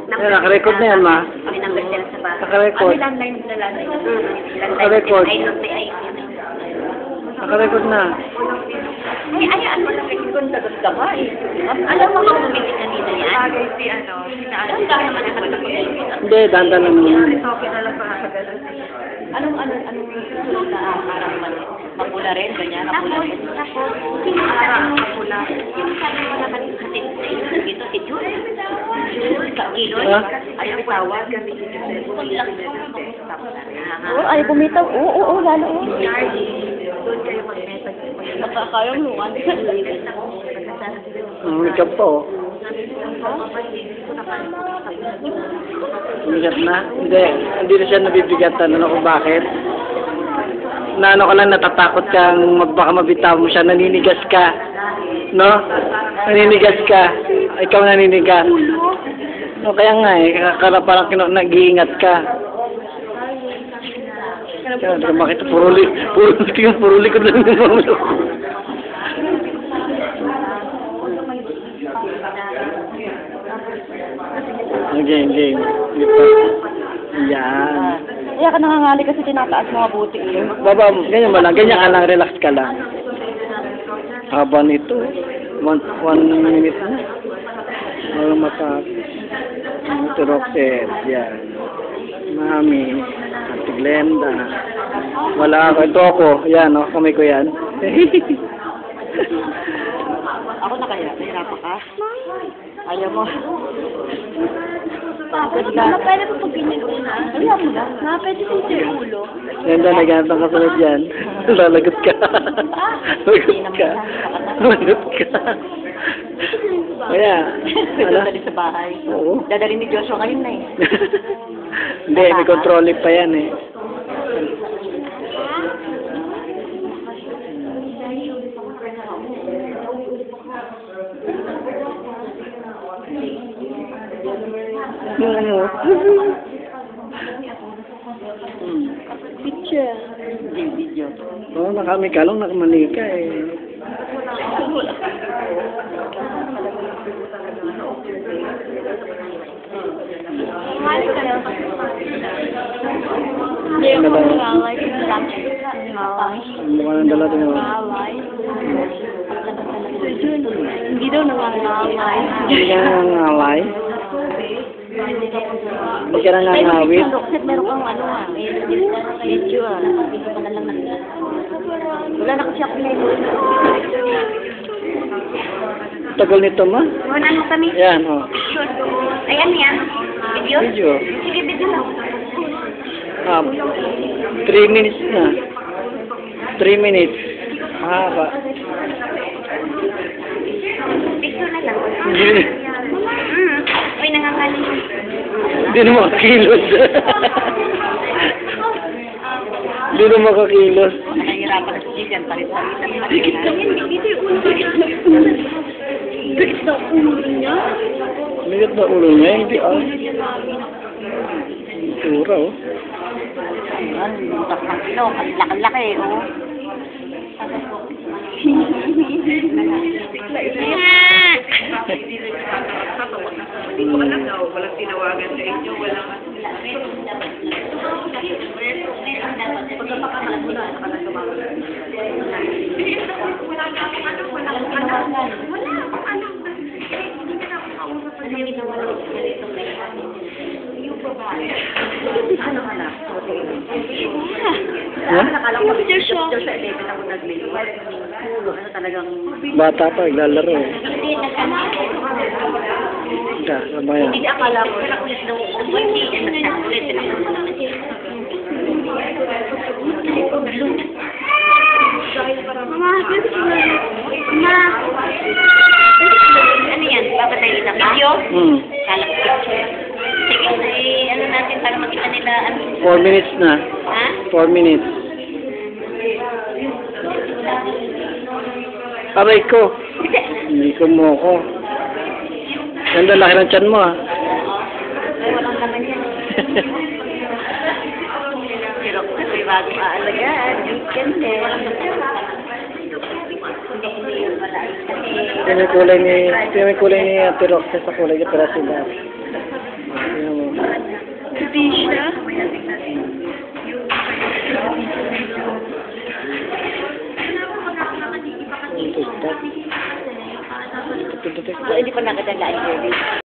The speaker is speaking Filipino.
Yan, nakarecord na yan, ma. May number sila sa bahay. Nakarecord. Landline nila landline. Nakarecord. Ay, no, ay. Nakarecord na. Ay, ano lang kung sagot ka ba eh. Alam mo kung bumili kanina yan? Bagay si ano, Ang dami naman ang pagkakas. Hindi, dandan lang naman. ito, kinala pa sa ganun. Anong susunod na araw man? Mapula rin, ganyan, mapula rin. Tapos, Pula. yung sabi mo naman hatid sa inyo dito, si Jules. Jules, sa Iloy. Ha? Ayaw tawag. Kami Oo, ay bumitaw. Oo, lalo. doon kayo mag-message. Nakakayang luwan. Makeup pa, oh. Bigat na? Hindi na siya nabibigatan. Ano kung bakit? Na ano ka lang, natatakot kang baka mabitaw mo siya, naninigas ka. No? Naninigas ka. Ikaw naninigas. No, kaya nga eh, parang nag-iingat ka. Kaya naman makita, puro likod lang ng mga game. Ito. Yan. Kaya ka nangangali kasi tinataas mga buti. Baba, ganyan ba lang? Ganyan ka lang, relax ka lang. Haba nito. 1 minute na. Walang matapos. Ito Roxette. Yan. Mami. Ate Glenda. Wala ako. Ito ako. Yan, oh. Kamay ko yan. Ako na kaya? Nahirapan ka? Ayaw mo. Pwede pa pag ganyan una. Ayaw mo na. Pwede sa yung ulo. Ganda, naghanap ng kasunod yan. Lalagot ka. Lagot ka. Kaya, Dadali sa bahay. Oo. Dadali ni Joshua ngayon na eh. Hindi, may control pa yan eh. Picture. Video. Oo, nakami ka lang, nakamanika eh. Hindi Ano ba? ngalay. Mukha ng dala din ako. Hindi daw nangangalay. Hindi ka nangangalay? Hindi ka nangangawit? Meron kang ano ah. Video ah. Video ka na lang na. Wala na kasi ako ngayon. Tagal nito ma? Wala na kami. Yan, oh. Ayan yan. Video? Video. Sige, video lang. 3 minutes na. 3 minutes. Mahaba. Picture na lang. Uy, nangangaling. Hindi na makakilos. Hindi na makakilos. Nahihirapan na si Jillian. Palit-palitan. Dito yung ulo. Dito daw ulo niya. Ligat na ulo niya, hindi ah. Tura oh. Ang laki-laki oh. Hindi ko alam daw, walang tinawagan sa inyo, walang... Bata pa, naglalaro eh. Sabayan. Hindi akala ko na ulit daw hindi nagsakulit na ano yan? Babatayin kita video? Kala ko picture. Sige, ano natin para makita nila 4 minutes na. ha? 4 minutes. Aray ko. Hindi ko mo ko. Ganda, laki ng tiyan mo ah. Ay, walang naman yan. Pero may bagong aalagaan. Weekend eh. Ito may kulay ni Ate Roxy sa kulay niya, pero sila. Tingnan mo. Hindi siya. TikTok. Hindi pa nakatandaan, Jerry.